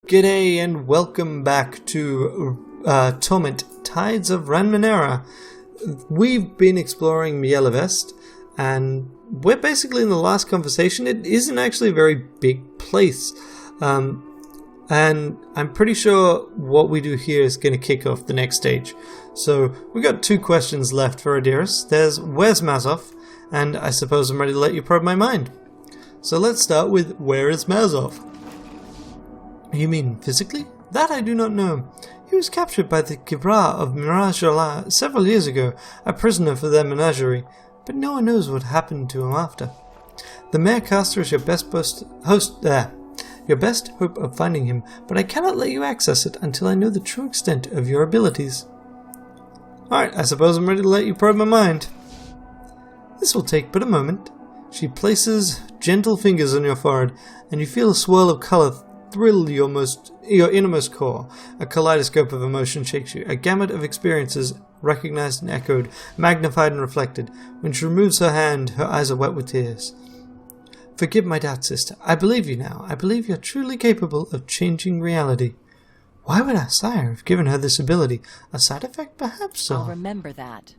G'day and welcome back to Torment, Tides of Ranmenera. We've been exploring Mielavest, and we're basically in the last conversation. It isn't actually a very big place, and I'm pretty sure what we do here is going to kick off the next stage. So we've got two questions left for Aadiris. There's where's Mazov, and I suppose I'm ready to let you probe my mind. So let's start with where is Mazov? You mean physically? That I do not know. He was captured by the Gibra of Mirage several years ago, a prisoner for their menagerie, but no one knows what happened to him after. The Marecaster is your best hope of finding him, but I cannot let you access it until I know the true extent of your abilities. Alright, I suppose I'm ready to let you probe my mind. This will take but a moment. She places gentle fingers on your forehead, and you feel a swirl of colour thrill your innermost core. A kaleidoscope of emotion shakes you. A gamut of experiences recognized and echoed, magnified and reflected. When she removes her hand, her eyes are wet with tears. Forgive my doubt, sister. I believe you now. I believe you're truly capable of changing reality. Why would our sire have given her this ability? A side effect, perhaps? So. I'll remember that.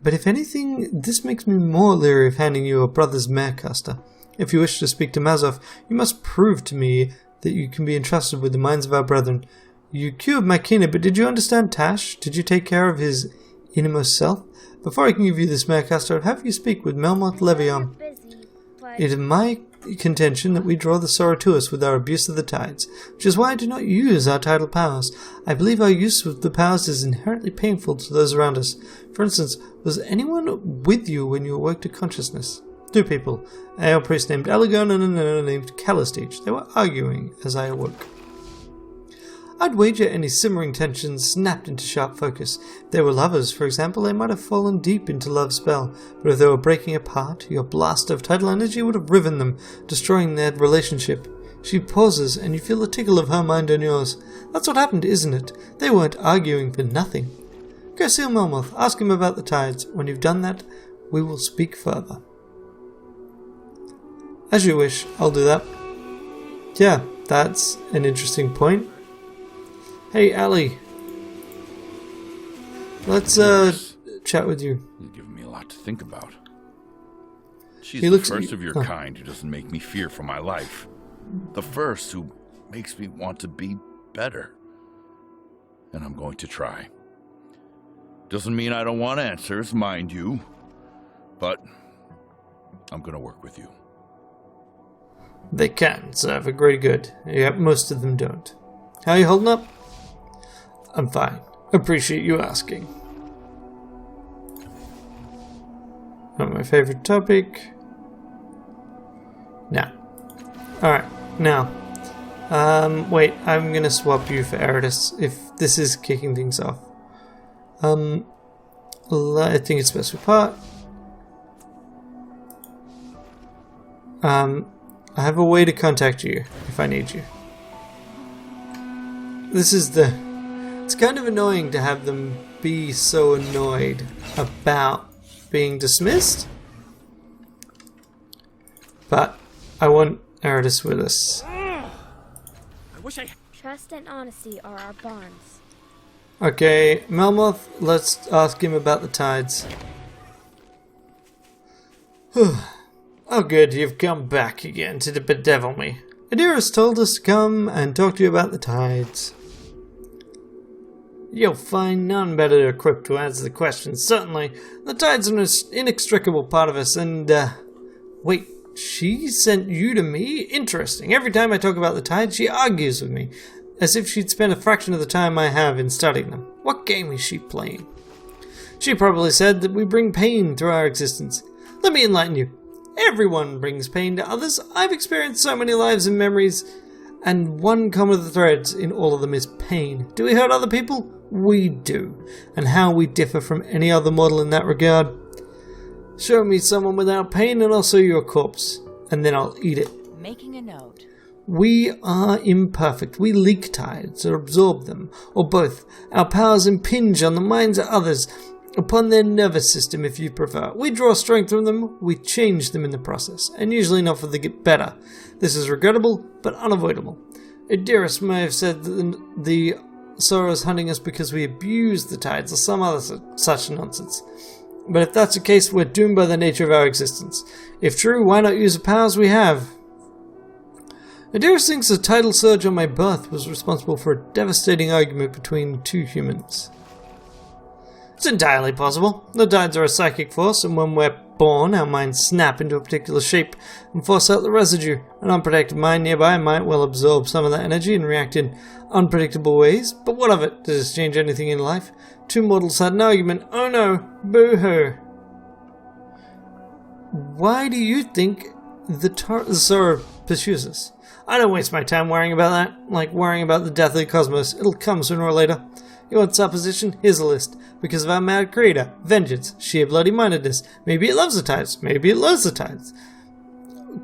But if anything, this makes me more leery of handing you a brother's Marecaster. If you wish to speak to Mazov, you must prove to me that you can be entrusted with the minds of our brethren. You cured Makina, but did you understand Tash? Did you take care of his innermost self? Before I can give you this Marecaster, I'd have you speak with Melmoth Levion. It is my contention that we draw the sorrow to us with our abuse of the tides, which is why I do not use our tidal powers. I believe our use of the powers is inherently painful to those around us. For instance, was anyone with you when you awoke to consciousness? Two people, a ale priest named Elegon and another named Callistege. They were arguing as I awoke. I'd wager any simmering tension snapped into sharp focus. If they were lovers, for example, they might have fallen deep into love's spell, but if they were breaking apart, your blast of tidal energy would have riven them, destroying their relationship. She pauses, and you feel the tickle of her mind on yours. That's what happened, isn't it? They weren't arguing for nothing. Go see Melmoth, ask him about the tides. When you've done that, we will speak further. As you wish, I'll do that. Yeah, that's an interesting point. Hey, Ali. Let's chat with you. You've given me a lot to think about. She's the first of your kind who doesn't make me fear for my life. The first who makes me want to be better. And I'm going to try. Doesn't mean I don't want answers, mind you. But I'm going to work with you. They can serve a great good, yet most of them don't. How are you holding up? I'm fine. Appreciate you asking. Not my favorite topic. Nah. Alright, now. Wait, I'm gonna swap you for Aadiris if this is kicking things off. I think it's best we part. I have a way to contact you if I need you. It's kind of annoying to have them be so annoyed about being dismissed. But I want Aadiris with us. Trust and honesty are our bonds. Okay, Melmoth, let's ask him about the tides. Oh good, you've come back again to bedevil me. Aadiris told us to come and talk to you about the tides. You'll find none better equipped to answer the question, certainly. The tides are an inextricable part of us, and, wait, she sent you to me? Interesting. Every time I talk about the tides, she argues with me, as if she'd spent a fraction of the time I have in studying them. What game is she playing? She probably said that we bring pain through our existence. Let me enlighten you. Everyone brings pain to others. I've experienced so many lives and memories, and one common thread in all of them is pain. Do we hurt other people? We do. And how we differ from any other mortal in that regard? Show me someone without pain and I'll show you a corpse, and then I'll eat it. Making a note. We are imperfect. We leak tides or absorb them, or both. Our powers impinge on the minds of others, upon their nervous system if you prefer. We draw strength from them, we change them in the process, and usually not for the better. This is regrettable, but unavoidable. Aadiris may have said that the sorrow is hunting us because we abuse the tides or some other such nonsense. But if that's the case, we're doomed by the nature of our existence. If true, why not use the powers we have? Aadiris thinks the tidal surge on my birth was responsible for a devastating argument between two humans. It's entirely possible. The tides are a psychic force, and when we're born, our minds snap into a particular shape and force out the residue. An unprotected mind nearby might well absorb some of that energy and react in unpredictable ways. But what of it? Does it change anything in life? Two mortals had an argument. Oh no! Boo-hoo! Why do you think the sorrow pursues us? I don't waste my time worrying about that, like worrying about the death of the cosmos. It'll come sooner or later. You want supposition? Here's a list. Because of our mad creator, vengeance, sheer bloody-mindedness. Maybe it loves the tides. Maybe it loathes the tides.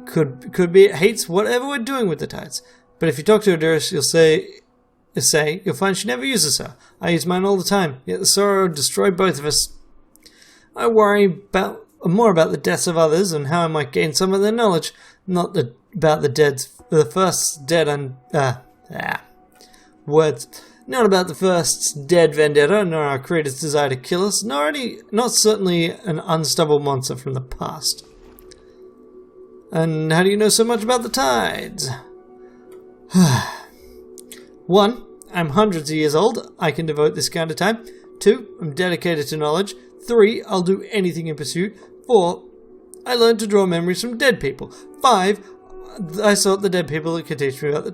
Could be it hates whatever we're doing with the tides. But if you talk to Aadiris, you'll find she never uses her. I use mine all the time. Yet the sorrow destroyed both of us. I worry more about the deaths of others and how I might gain some of their knowledge, not about the first dead words. Not about the first dead vendetta, nor our creator's desire to kill us, not certainly an unstable monster from the past. And how do you know so much about the tides? 1. I'm hundreds of years old. I can devote this kind of time. 2. I'm dedicated to knowledge. 3. I'll do anything in pursuit. 4. I learned to draw memories from dead people. 5. I sought the dead people that could teach me about the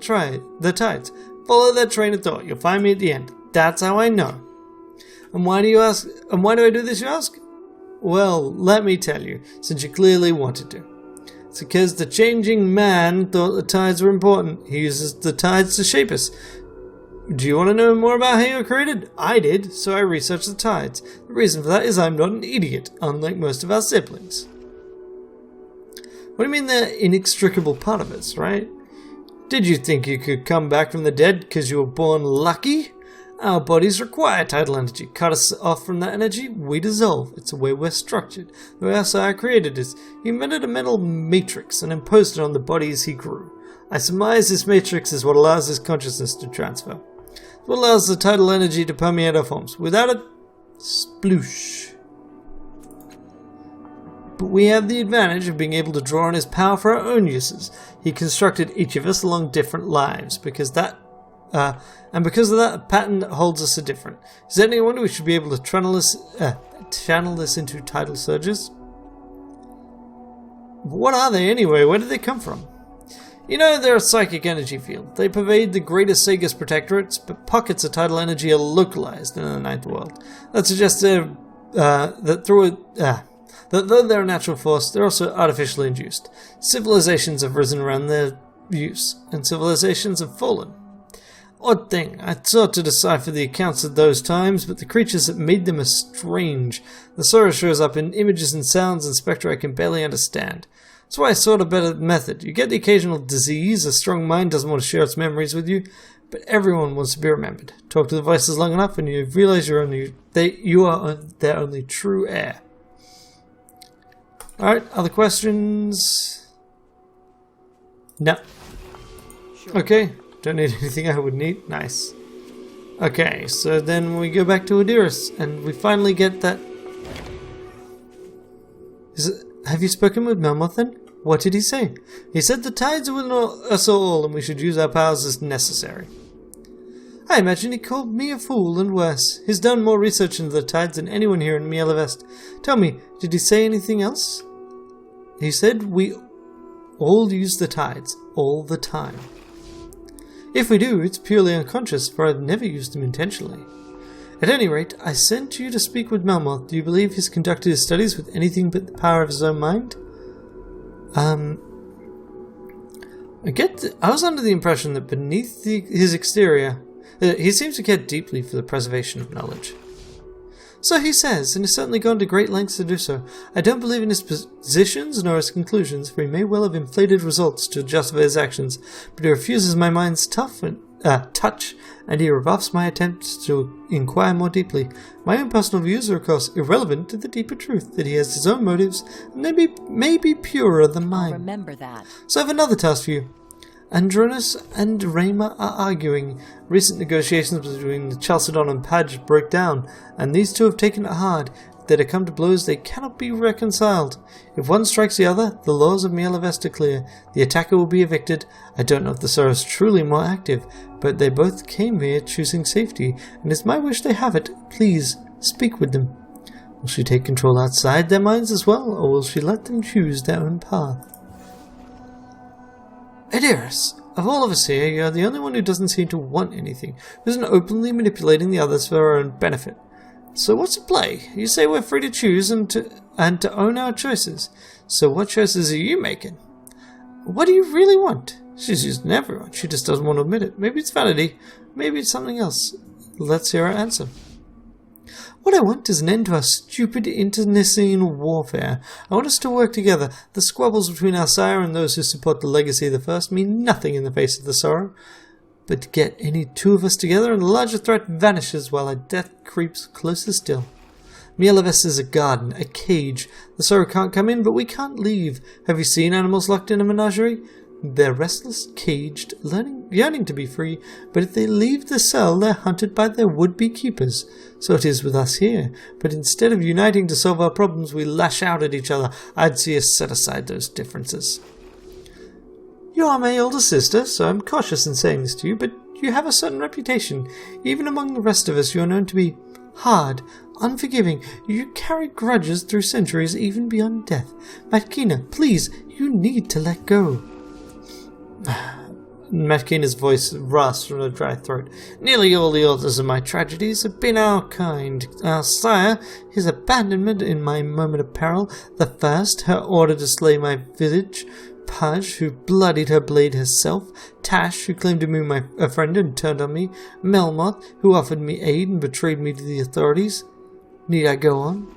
tides. Follow that train of thought. You'll find me at the end. That's how I know. And why do you ask? And why do I do this, you ask? Well, let me tell you, since you clearly wanted to. It's because the changing man thought the tides were important. He uses the tides to shape us. Do you want to know more about how you were created? I did, so I researched the tides. The reason for that is I'm not an idiot, unlike most of our siblings. What do you mean they're an inextricable part of us, right? Did you think you could come back from the dead because you were born lucky? Our bodies require tidal energy. Cut us off from that energy, we dissolve. It's the way we're structured. The way our sire created us. He invented a mental matrix and imposed it on the bodies he grew. I surmise this matrix is what allows his consciousness to transfer. It's what allows the tidal energy to permeate our forms. Without it, sploosh. But we have the advantage of being able to draw on his power for our own uses. He constructed each of us along different lives, because of that, a pattern that holds us different. Is there any wonder we should be able to channel this into tidal surges? What are they anyway? Where did they come from? You know, they're a psychic energy field. They pervade the greater Sagas protectorates, but pockets of tidal energy are localized in the Ninth World. That suggests that though they're a natural force, they're also artificially induced. Civilizations have risen around their use, and civilizations have fallen. Odd thing, I sought to decipher the accounts of those times, but the creatures that made them are strange. The sorrow shows up in images and sounds and spectra I can barely understand. That's why I sought a better method. You get the occasional disease, a strong mind doesn't want to share its memories with you, but everyone wants to be remembered. Talk to the voices long enough and you realize you are their only true heir. Alright, other questions? No. Sure. Okay, don't need anything I would need. Nice. Okay, so then we go back to Aadiris, and we finally get that... Have you spoken with Melmoth then? What did he say? He said the tides will know us all, and we should use our powers as necessary. I imagine he called me a fool and worse. He's done more research into the tides than anyone here in Mielavest. Tell me, did he say anything else? He said we all use the tides, all the time. If we do, it's purely unconscious, for I've never used them intentionally. At any rate, I sent you to speak with Melmoth. Do you believe he's conducted his studies with anything but the power of his own mind? I was under the impression that beneath his exterior, he seems to care deeply for the preservation of knowledge. So he says, and has certainly gone to great lengths to do so. I don't believe in his positions nor his conclusions, for he may well have inflated results to justify his actions, but he refuses my mind's touch, and he rebuffs my attempts to inquire more deeply. My own personal views are, of course, irrelevant to the deeper truth that he has his own motives, and they may be purer than mine. Remember that. So I have another task for you. Andronis and Rayma are arguing. Recent negotiations between the Chalcedon and Page broke down, and these two have taken it hard. If they're to come to blows, they cannot be reconciled. If one strikes the other, the laws of Mielavest are clear. The attacker will be evicted. I don't know if the Sorrow is truly more active, but they both came here choosing safety, and it's my wish they have it. Please, speak with them. Will she take control outside their minds as well, or will she let them choose their own path? Aadiris, of all of us here, you're the only one who doesn't seem to want anything, who isn't openly manipulating the others for her own benefit. So what's at play? You say we're free to choose and to own our choices. So what choices are you making? What do you really want? She's using everyone. She just doesn't want to admit it. Maybe it's vanity. Maybe it's something else. Let's hear her answer. What I want is an end to our stupid internecine warfare. I want us to work together. The squabbles between our sire and those who support the legacy of the first mean nothing in the face of the Sorrow. But to get any two of us together and the larger threat vanishes while our death creeps closer still. Mielavest is a garden, a cage. The Sorrow can't come in, but we can't leave. Have you seen animals locked in a menagerie? They're restless, caged, yearning to be free, but if they leave the cell, they're hunted by their would-be keepers. So it is with us here. But instead of uniting to solve our problems, we lash out at each other. I'd see us set aside those differences. You are my older sister, so I'm cautious in saying this to you, but you have a certain reputation. Even among the rest of us, you are known to be hard, unforgiving. You carry grudges through centuries, even beyond death. Matkina, please, you need to let go. Matkina's voice rasps from her dry throat. Nearly all the authors of my tragedies have been our kind. Our sire, his abandonment in my moment of peril. The first, her order to slay my village. Page, who bloodied her blade herself. Tash, who claimed to be a friend and turned on me. Melmoth, who offered me aid and betrayed me to the authorities. Need I go on?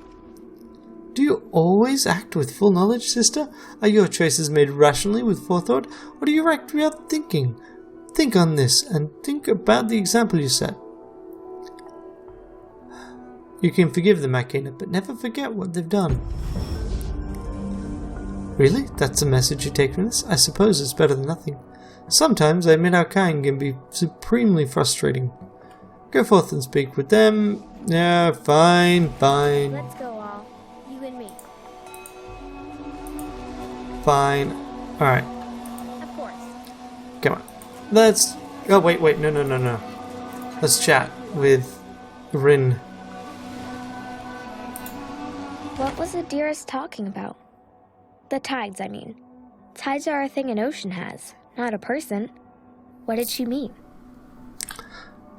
Do you always act with full knowledge, sister? Are your choices made rationally with forethought, or do you act without thinking? Think on this, and think about the example you set. You can forgive them, Matkina, but never forget what they've done. Really? That's the message you take from this? I suppose it's better than nothing. Sometimes I admit our kind can be supremely frustrating. Go forth and speak with them. Yeah, fine. Let's go all. You and me. Fine. Alright. Of course. Come on. Let's... Oh, wait. No. Let's chat with Rin. What was Aadiris talking about? The tides, I mean. Tides are a thing an ocean has, not a person. What did she mean?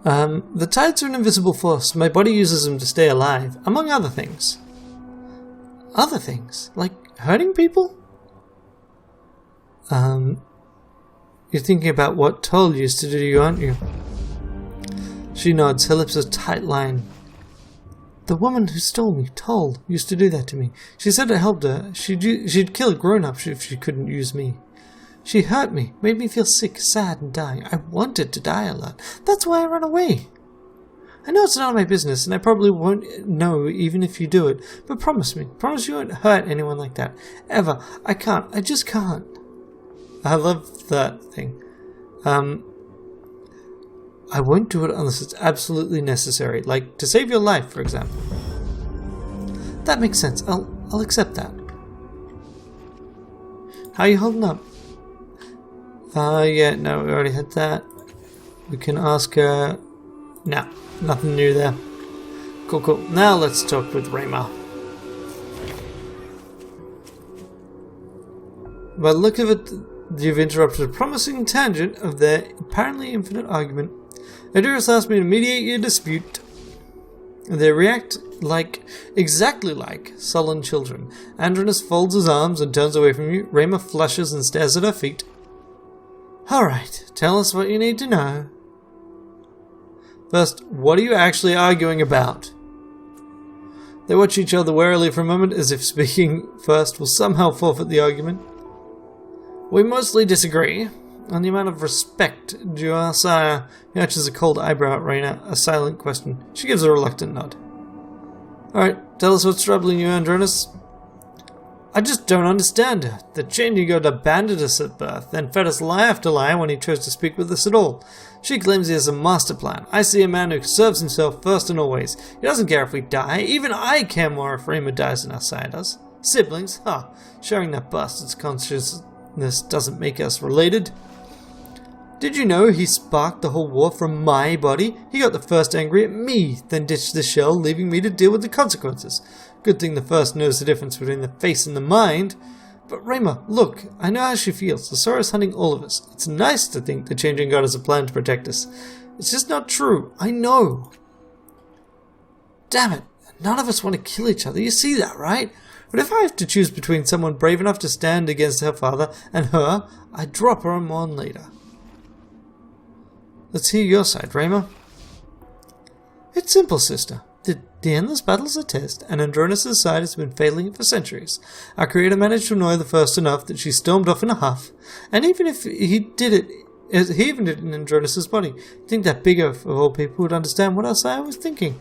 The tides are an invisible force. My body uses them to stay alive, among other things. Other things? Like hurting people? You're thinking about what Toll used to do to you, aren't you? She nods, her lips are tight line. The woman who stole me, Toll, used to do that to me. She said it helped her. She'd kill grown-ups if she couldn't use me. She hurt me, made me feel sick, sad, and dying. I wanted to die a lot. That's why I ran away. I know it's none of my business, and I probably won't know even if you do it, but promise me. Promise you won't hurt anyone like that. Ever. I can't. I just can't. I love that thing. I won't do it unless it's absolutely necessary, like to save your life, for example. That makes sense. I'll accept that. How are you holding up? Yeah, no, we already had that. We can ask her... No, nothing new there. Cool. Now let's talk with Rayma. By the look of it, you've interrupted a promising tangent of their apparently infinite argument. Aadiris asked me to mediate your dispute. They react exactly like sullen children. Andronis folds his arms and turns away from you. Rayma flushes and stares at her feet. Alright, tell us what you need to know. First, what are you actually arguing about? They watch each other warily for a moment, as if speaking first will somehow forfeit the argument. We mostly disagree on the amount of respect due our sire. He arches a cold eyebrow at Rayna, a silent question. She gives a reluctant nod. Alright, tell us what's troubling you, Andronis. I just don't understand her. The changing god abandoned us at birth, then fed us lie after lie when he chose to speak with us at all. She claims he has a master plan. I see a man who serves himself first and always. He doesn't care if we die. Even I care more if Rayma dies than Asaya does. Siblings? Huh. Sharing that bastard's consciousness doesn't make us related. Did you know he sparked the whole war from my body? He got the first angry at me, then ditched the shell, leaving me to deal with the consequences. Good thing the first knows the difference between the face and the mind. But Rayma, look, I know how she feels. The Sora is hunting all of us. It's nice to think the Changing God has a plan to protect us. It's just not true. I know. Damn it. None of us want to kill each other. You see that, right? But if I have to choose between someone brave enough to stand against her father and her, I'd drop her on one later. Let's hear your side, Rayma. It's simple, sister. The endless battle's a test, and Andronis' side has been failing it for centuries. Our creator managed to annoy the first enough that she stormed off in a huff, and even if he did it in Andronis' body, I think that bigger of all people would understand what Asaya was thinking.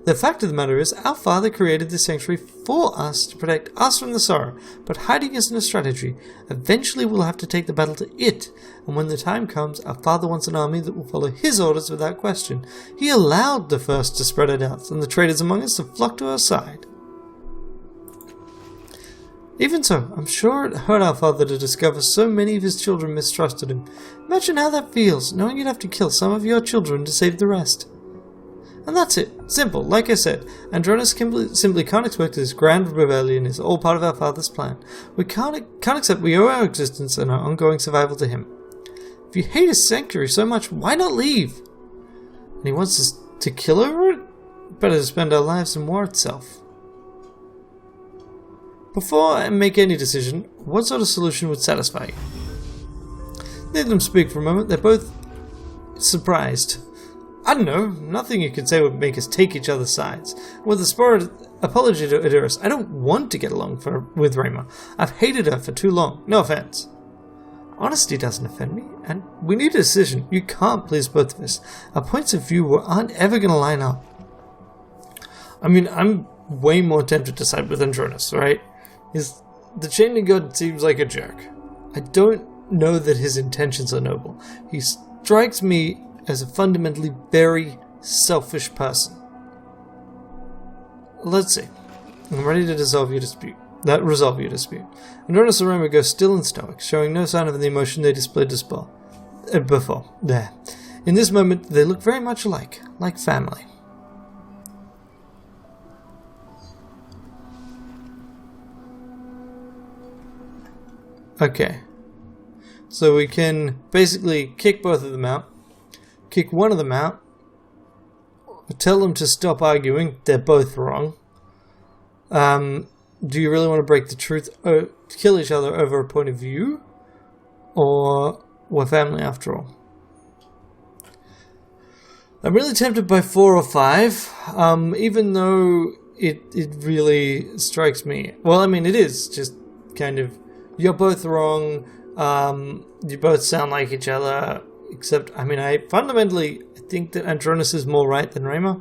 The fact of the matter is, our father created this sanctuary for us to protect us from the sorrow, but hiding isn't a strategy. Eventually we'll have to take the battle to it, and when the time comes, our father wants an army that will follow his orders without question. He allowed the first to spread our doubts, and the traitors among us to flock to our side. Even so, I'm sure it hurt our father to discover so many of his children mistrusted him. Imagine how that feels, knowing you'd have to kill some of your children to save the rest. And that's it. Simple. Like I said, Andronis simply can't expect this grand rebellion is all part of our father's plan. We can't accept we owe our existence and our ongoing survival to him. If you hate his sanctuary so much, why not leave? And he wants us to kill over it? Better to spend our lives in war itself. Before I make any decision, what sort of solution would satisfy you? Let them speak for a moment. They're both surprised. I don't know, nothing you could say would make us take each other's sides. With a spirit apology to Aadiris, I don't want to get along with Rayma. I've hated her for too long, no offense. Honesty doesn't offend me, and we need a decision. You can't please both of us. Our points of view aren't ever going to line up. I mean, I'm way more tempted to side with Andronis, right? The Changing God seems like a jerk. I don't know that his intentions are noble. He strikes me as a fundamentally very selfish person. Let's see. I'm ready to resolve your dispute. Andronis and Ranneko go still and stoic, showing no sign of the emotion they displayed before. There. In this moment, they look very much alike, like family. Okay. So we can basically kick both of them out. Kick one of them out, tell them to stop arguing, they're both wrong. Do you really want to break the truth, or kill each other over a point of view? Or we're family after all? I'm really tempted by 4 or 5, even though it really strikes me. Well, I mean, it is just kind of, you're both wrong, you both sound like each other. Except, I mean, I fundamentally think that Andronis is more right than Rayma.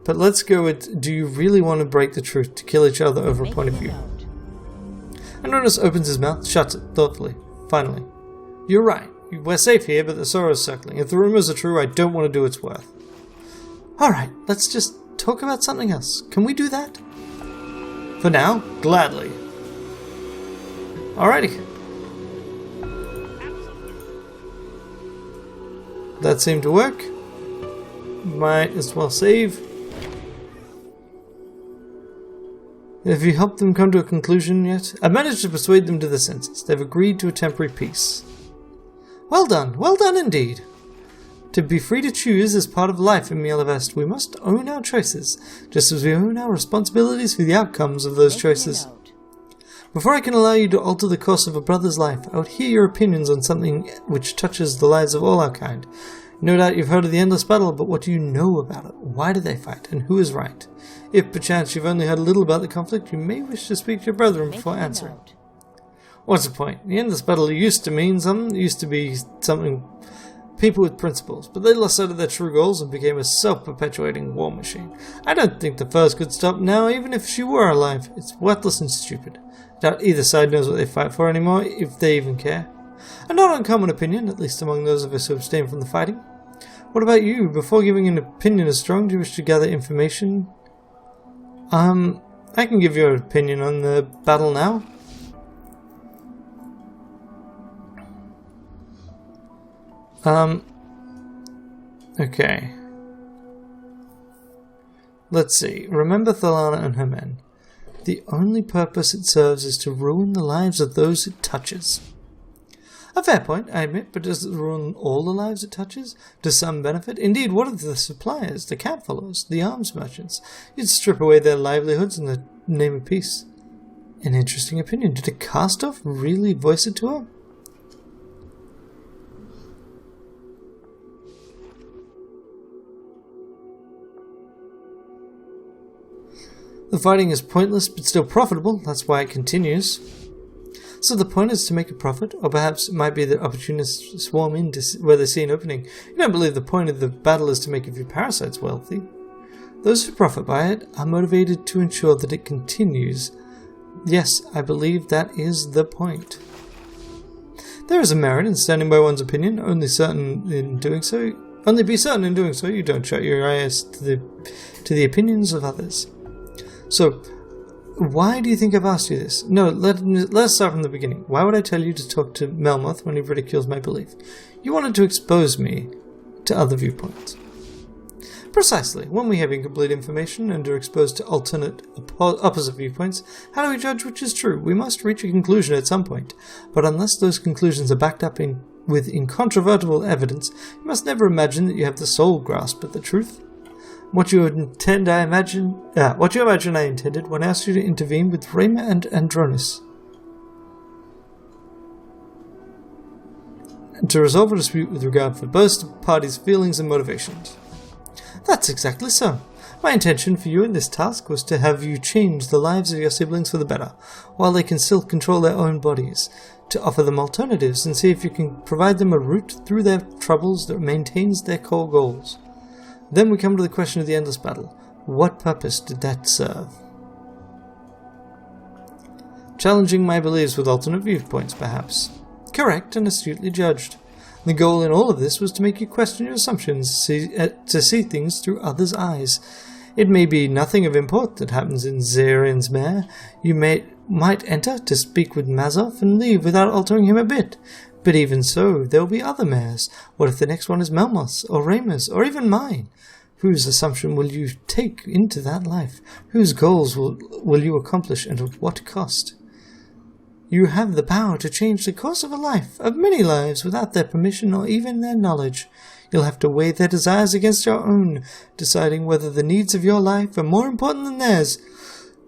But let's go with, do you really want to break the truth to kill each other over a point of view? Andronis opens his mouth, shuts it thoughtfully. Finally. You're right. We're safe here, but the Sora is circling. If the rumors are true, I don't want to do its worth. Alright, let's just talk about something else. Can we do that? For now, gladly. Alrighty. That seemed to work. Might as well save. Have you helped them come to a conclusion yet? I've managed to persuade them to the senses. They've agreed to a temporary peace. Well done indeed. To be free to choose is part of life in Mielavest. We must own our choices, just as we own our responsibilities for the outcomes of those choices. Before I can allow you to alter the course of a brother's life, I would hear your opinions on something which touches the lives of all our kind. No doubt you've heard of the endless battle, but what do you know about it? Why do they fight, and who is right? If perchance you've only heard a little about the conflict, you may wish to speak to your brethren before answering. What's the point? The endless battle used to be something people with principles, but they lost sight of their true goals and became a self-perpetuating war machine. I don't think the first could stop now, even if she were alive. It's worthless and stupid. I doubt either side knows what they fight for anymore, if they even care. A not uncommon opinion, at least among those of us who abstain from the fighting. What about you? Before giving an opinion as strong, do you wish to gather information? I can give you an opinion on the battle now. Okay. Let's see. Remember Thalana and her men. The only purpose it serves is to ruin the lives of those it touches. A fair point, I admit, but does it ruin all the lives it touches? Does some benefit? Indeed, what of the suppliers, the camp followers, the arms merchants? You'd strip away their livelihoods in the name of peace. An interesting opinion. Did a cast-off really voice it to her? The fighting is pointless but still profitable, that's why it continues. So the point is to make a profit, or perhaps it might be that opportunists swarm in where they see an opening. You don't believe the point of the battle is to make a few parasites wealthy. Those who profit by it are motivated to ensure that it continues. Yes, I believe that is the point. There is a merit in standing by one's opinion, only be certain in doing so you don't shut your eyes to the opinions of others. So, why do you think I've asked you this? No, let's start from the beginning. Why would I tell you to talk to Melmoth when he ridicules my belief? You wanted to expose me to other viewpoints. Precisely. When we have incomplete information and are exposed to opposite viewpoints, how do we judge which is true? We must reach a conclusion at some point. But unless those conclusions are backed up with incontrovertible evidence, you must never imagine that you have the sole grasp of the truth. What you imagine I intended when I asked you to intervene with Rayma and Andronis. And to resolve a dispute with regard for both parties' feelings and motivations. That's exactly so. My intention for you in this task was to have you change the lives of your siblings for the better, while they can still control their own bodies, to offer them alternatives and see if you can provide them a route through their troubles that maintains their core goals. Then we come to the question of the endless battle. What purpose did that serve? Challenging my beliefs with alternate viewpoints, perhaps. Correct and astutely judged. The goal in all of this was to make you question your assumptions, to see things through others' eyes. It may be nothing of import that happens in Zarian's mare. You might enter to speak with Mazov and leave without altering him a bit. But even so, there will be other mares. What if the next one is Melmoth's, or Rayma's, or even mine? Whose assumption will you take into that life? Whose goals will you accomplish, and at what cost? You have the power to change the course of a life, of many lives, without their permission or even their knowledge. You'll have to weigh their desires against your own, deciding whether the needs of your life are more important than theirs.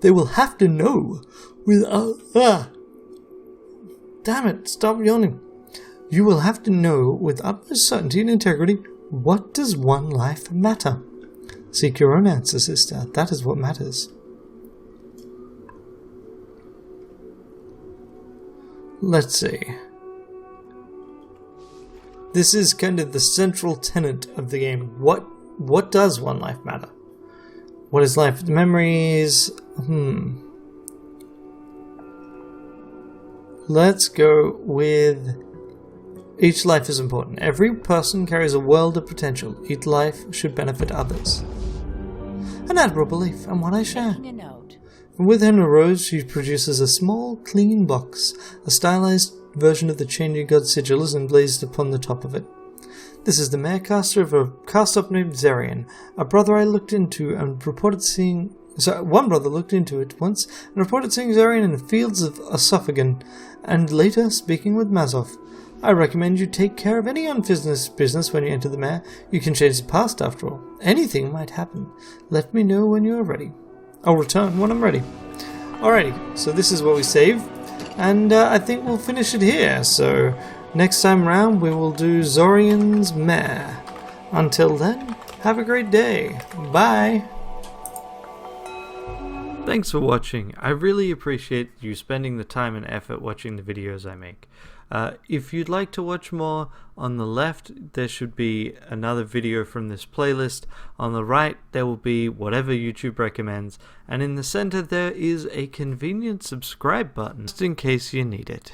They will have to know without... Damn it, stop yawning. You will have to know with utmost certainty and integrity, what does one life matter? Seek your own answer, sister. That is what matters. Let's see. This is kind of the central tenet of the game. What does one life matter? What is life? Memories? Let's go with... Each life is important. Every person carries a world of potential. Each life should benefit others. An admirable belief, and one I share. From within her rose, she produces a small, clean box. A stylized version of the changing god sigil is emblazoned upon the top of it. This is the marecaster of a cast-up named Zarian. One brother looked into it once and reported seeing Zarian in the fields of Osophagon, and later speaking with Mazov. I recommend you take care of any unfinished business when you enter the mare. You can change the past after all. Anything might happen. Let me know when you are ready. I'll return when I'm ready. Alrighty, so this is what we save, and I think we'll finish it here. So next time round we will do Zorian's mare. Until then, have a great day. Bye. Thanks for watching. I really appreciate you spending the time and effort watching the videos I make. If you'd like to watch more, on the left there should be another video from this playlist. On the right there will be whatever YouTube recommends, and in the center there is a convenient subscribe button just in case you need it.